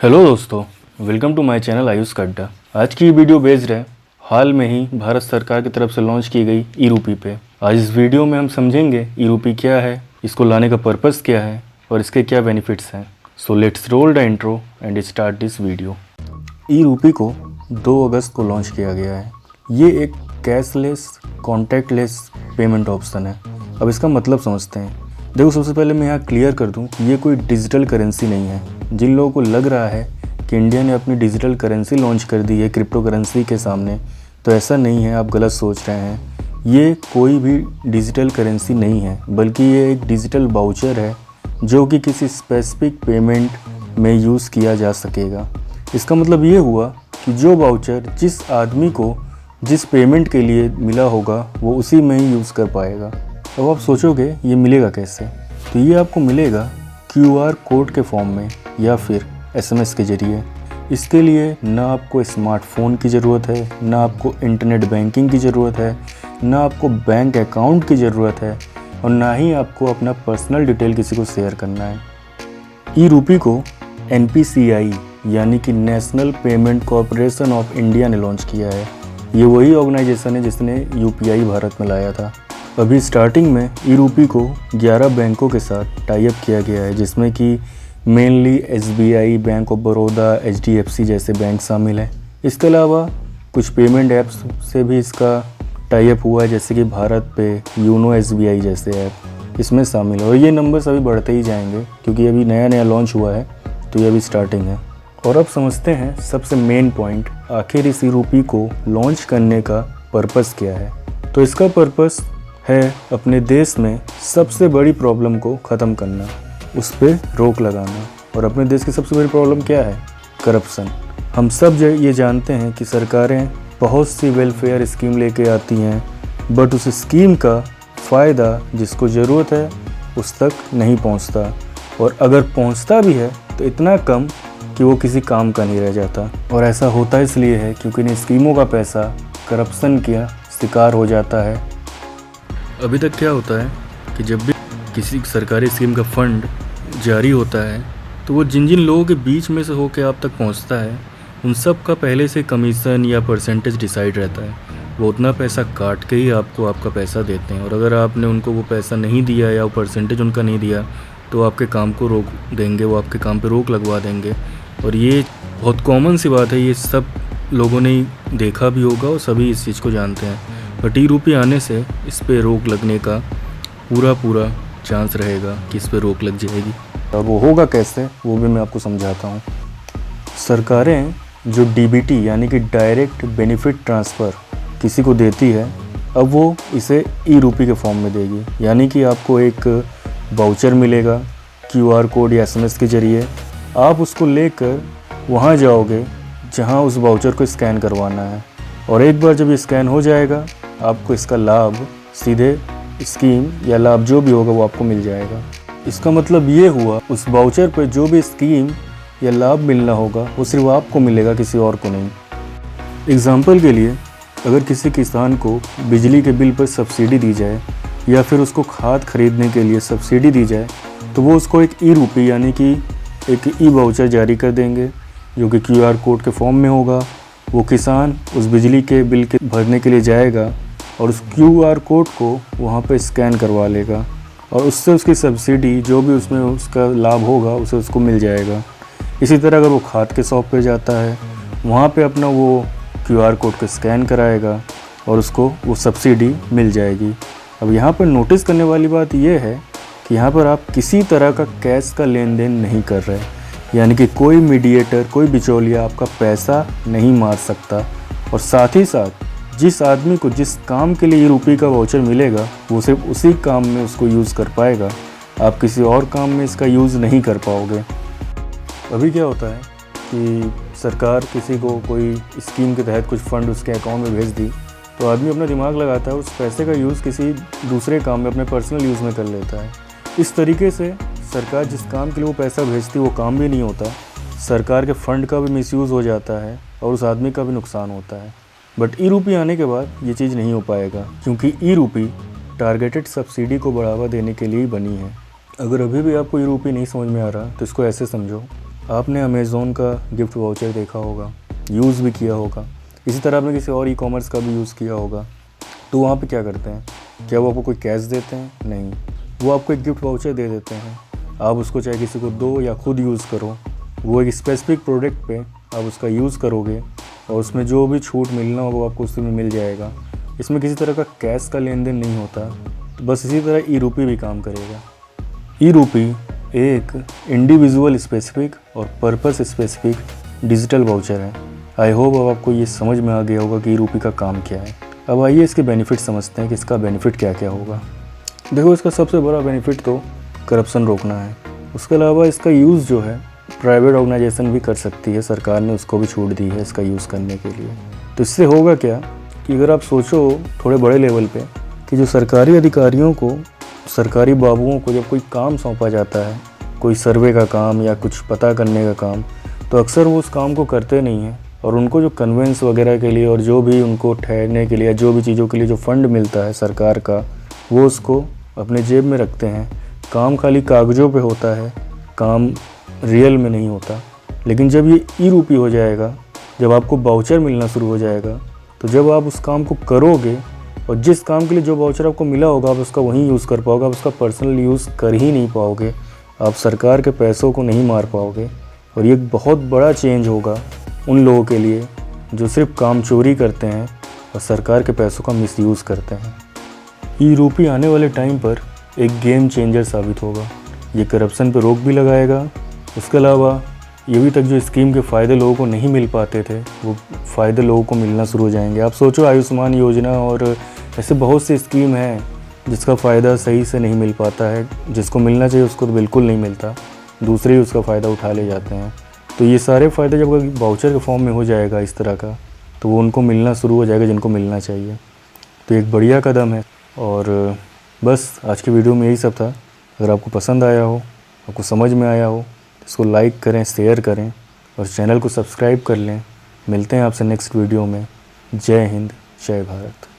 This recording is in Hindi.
हेलो दोस्तों, welcome to my channel Ayush Kadda. आज की वीडियो बेस्ड है हाल में ही भारत सरकार की तरफ से लॉन्च की गई ई रूपी पे। आज इस वीडियो में हम समझेंगे ई रूपी क्या है, इसको लाने का पर्पस क्या है और इसके क्या बेनिफिट्स हैं। So let's roll the intro and start this video. E rupee को 2 अगस्त को लॉन्च किया गया है। ये एक कैशलेस कॉन्टैक्टलेस पेमेंट ऑप्शन है। अब इसका मतलब समझते हैं। देखो, सबसे पहले मैं यहाँ क्लियर कर दूँ, ये कोई डिजिटल करेंसी नहीं है। जिन लोगों को लग रहा है कि इंडिया ने अपनी डिजिटल करेंसी लॉन्च कर दी है क्रिप्टो करेंसी के सामने, तो ऐसा नहीं है, आप गलत सोच रहे हैं। ये कोई भी डिजिटल करेंसी नहीं है, बल्कि ये एक डिजिटल वाउचर है जो कि किसी स्पेसिफिक पेमेंट में यूज़ किया जा सकेगा। इसका मतलब ये हुआ कि जो वाउचर जिस आदमी को जिस पेमेंट के लिए मिला होगा वो उसी में ही यूज़ कर पाएगा। अब आप सोचोगे ये मिलेगा कैसे, तो ये आपको मिलेगा QR कोड के फॉर्म में या फिर SMS के ज़रिए। इसके लिए ना आपको स्मार्टफोन की ज़रूरत है, ना आपको इंटरनेट बैंकिंग की ज़रूरत है, ना आपको बैंक अकाउंट की ज़रूरत है और ना ही आपको अपना पर्सनल डिटेल किसी को शेयर करना है। ई रूपी को NPCI यानी कि national payment corporation of India ने लॉन्च किया है। ये वही ऑर्गेनाइजेशन है जिसने UPI भारत में लाया था। अभी स्टार्टिंग में ई रूपी को 11 बैंकों के साथ टाई अप किया गया है, जिसमें कि mainly SBI, bank of Baroda, HDFC जैसे बैंक शामिल हैं। इसके अलावा कुछ पेमेंट ऐप्स से भी इसका टाई अप हुआ है, जैसे कि भारत पे, यूनो SBI जैसे ऐप इसमें शामिल है। और ये नंबर्स अभी बढ़ते ही जाएंगे क्योंकि अभी नया नया लॉन्च हुआ है, तो ये अभी स्टार्टिंग है। और अब समझते हैं सबसे मेन पॉइंट, आखिर इस ई रूपी को लॉन्च करने का पर्पस क्या है। तो इसका पर्पस है अपने देश में सबसे बड़ी प्रॉब्लम को ख़त्म करना, उस पर रोक लगाना। और अपने देश की सबसे बड़ी प्रॉब्लम क्या है? करप्शन। हम सब ये जानते हैं कि सरकारें बहुत सी वेलफेयर स्कीम लेके आती हैं, बट उस स्कीम का फ़ायदा जिसको ज़रूरत है उस तक नहीं पहुंचता, और अगर पहुंचता भी है तो इतना कम कि वो किसी काम का नहीं रह जाता। और ऐसा होता इसलिए है क्योंकि इन स्कीमों का पैसा करप्शन का शिकार हो जाता है। अभी तक क्या होता है कि जब भी किसी सरकारी स्कीम का फंड जारी होता है तो वो जिन जिन लोगों के बीच में से होकर आप तक पहुंचता है, उन सब का पहले से कमीशन या परसेंटेज डिसाइड रहता है। वो उतना पैसा काट के ही आपको आपका पैसा देते हैं, और अगर आपने उनको वो पैसा नहीं दिया या वो परसेंटेज उनका नहीं दिया तो आपके काम को रोक देंगे, वो आपके काम पे रोक लगवा देंगे। और ये बहुत कॉमन सी बात है, ये सब लोगों ने देखा भी होगा और सभी इस चीज़ को जानते हैं। बट ई रूपी आने से इस पे रोक लगने का पूरा चांस रहेगा कि इस पे रोक लग जाएगी। और वो होगा कैसे, वो भी मैं आपको समझाता हूँ। सरकारें जो DBT यानी कि डायरेक्ट बेनिफिट ट्रांसफ़र किसी को देती है, अब वो इसे ई रूपी के फॉर्म में देगी। यानी कि आपको एक वाउचर मिलेगा QR कोड या SMS के ज़रिए। आप उसको लेकर वहाँ जाओगे जहाँ उस वाउचर को स्कैन करवाना है, और एक बार जब ये स्कैन हो जाएगा आपको इसका लाभ सीधे स्कीम या लाभ जो भी होगा वो आपको मिल जाएगा। इसका मतलब ये हुआ उस वाउचर पर जो भी स्कीम या लाभ मिलना होगा वो सिर्फ आपको मिलेगा, किसी और को नहीं। एग्जाम्पल के लिए, अगर किसी किसान को बिजली के बिल पर सब्सिडी दी जाए या फिर उसको खाद खरीदने के लिए सब्सिडी दी जाए, तो वो उसको एक ई रूपी यानी कि एक ई वाउचर जारी कर देंगे जो कि QR कोड के फॉर्म में होगा। वो किसान उस बिजली के बिल के भरने के लिए जाएगा और उस QR कोड को वहाँ पे स्कैन करवा लेगा, और उससे उसकी सब्सिडी जो भी उसमें उसका लाभ होगा उसे उसको मिल जाएगा। इसी तरह अगर वो खाद के शॉप पे जाता है, वहाँ पे अपना वो QR कोड को स्कैन कराएगा और उसको वो सब्सिडी मिल जाएगी। अब यहाँ पर नोटिस करने वाली बात ये है कि यहाँ पर आप किसी तरह का कैश का लेन देन नहीं कर रहे, यानी कि कोई मीडिएटर, कोई बिचौलिया आपका पैसा नहीं मार सकता। और साथ ही साथ जिस आदमी को जिस काम के लिए ई रूपी का वाउचर मिलेगा वो सिर्फ उसी काम में उसको यूज़ कर पाएगा, आप किसी और काम में इसका यूज़ नहीं कर पाओगे। अभी क्या होता है कि सरकार किसी को कोई स्कीम के तहत कुछ फ़ंड उसके अकाउंट में भेज दी, तो आदमी अपना दिमाग लगाता है, उस पैसे का यूज़ किसी दूसरे काम में, अपने पर्सनल यूज़ में कर लेता है। इस तरीके से सरकार जिस काम के लिए वो पैसा भेजती है वो काम भी नहीं होता, सरकार के फ़ंड का भी मिसयूज़ हो जाता है और उस आदमी का भी नुकसान होता है। बट ई रूपी आने के बाद ये चीज़ नहीं हो पाएगा, क्योंकि ई रूपी टारगेटेड सब्सिडी को बढ़ावा देने के लिए ही बनी है। अगर अभी भी आपको ई रूपी नहीं समझ में आ रहा तो इसको ऐसे समझो, आपने अमेज़ोन का गिफ्ट वाउचर देखा होगा, यूज़ भी किया होगा। इसी तरह आपने किसी और ई-कॉमर्स का भी यूज़ किया होगा। तो वहाँ पे क्या करते हैं, क्या वो आपको कोई कैश देते हैं? नहीं, वो आपको एक गिफ्ट वाउचर दे देते हैं। आप उसको चाहे किसी को दो या खुद यूज़ करो, वो एक स्पेसिफिक प्रोडक्ट पे आप उसका यूज़ करोगे और उसमें जो भी छूट मिलना होगा वो आपको उसमें मिल जाएगा। इसमें किसी तरह का कैश का लेन देन नहीं होता। तो बस इसी तरह ई-रूपी भी काम करेगा। ई-रूपी एक इंडिविजुअल स्पेसिफिक और पर्पस स्पेसिफिक डिजिटल वाउचर है। आई होप अब आपको ये समझ में आ गया होगा कि ई-रूपी का काम क्या है। अब आइए इसके बेनिफिट समझते हैं कि इसका बेनिफिट क्या क्या होगा। देखो, इसका सबसे बड़ा बेनिफिट तो करप्शन रोकना है। उसके अलावा इसका यूज़ जो है प्राइवेट ऑर्गेनाइजेशन भी कर सकती है, सरकार ने उसको भी छूट दी है इसका यूज़ करने के लिए। तो इससे होगा क्या कि अगर आप सोचो थोड़े बड़े लेवल पे कि जो सरकारी अधिकारियों को, सरकारी बाबुओं को जब कोई काम सौंपा जाता है, कोई सर्वे का काम या कुछ पता करने का काम, तो अक्सर वो उस काम को करते नहीं हैं और उनको जो कन्वेंस वगैरह के लिए और जो भी उनको ठहरने के लिए, जो भी चीज़ों के लिए जो फंड मिलता है सरकार का, वो उसको अपने जेब में रखते हैं। काम खाली कागज़ों पे होता है, काम रियल में नहीं होता। लेकिन जब ये ई-रूपी हो जाएगा, जब आपको वाउचर मिलना शुरू हो जाएगा, तो जब आप उस काम को करोगे और जिस काम के लिए जो वाउचर आपको मिला होगा आप उसका वहीं यूज़ कर पाओगे, आप उसका पर्सनल यूज़ कर ही नहीं पाओगे, आप सरकार के पैसों को नहीं मार पाओगे। और ये एक बहुत बड़ा चेंज होगा उन लोगों के लिए जो सिर्फ काम चोरी करते हैं और सरकार के पैसों का मिसयूज़ करते हैं। ई-रूपी आने वाले टाइम पर एक गेम चेंजर साबित होगा। ये करप्शन पर रोक भी लगाएगा। उसके अलावा ये भी तक जो स्कीम के फ़ायदे लोगों को नहीं मिल पाते थे, वो फ़ायदे लोगों को मिलना शुरू हो जाएंगे। आप सोचो, आयुष्मान योजना और ऐसे बहुत सी स्कीम हैं जिसका फ़ायदा सही से नहीं मिल पाता है, जिसको मिलना चाहिए उसको तो बिल्कुल नहीं मिलता, दूसरे ही उसका फ़ायदा उठा ले जाते हैं। तो ये सारे फ़ायदे जब वाउचर के फॉर्म में हो जाएगा इस तरह का, तो वो उनको मिलना शुरू हो जाएगा जिनको मिलना चाहिए। तो एक बढ़िया कदम है। और बस आज की वीडियो में यही सब था। अगर आपको पसंद आया हो, आपको समझ में आया हो, तो इसको लाइक करें, शेयर करें और चैनल को सब्सक्राइब कर लें। मिलते हैं आपसे नेक्स्ट वीडियो में। जय हिंद, जय भारत।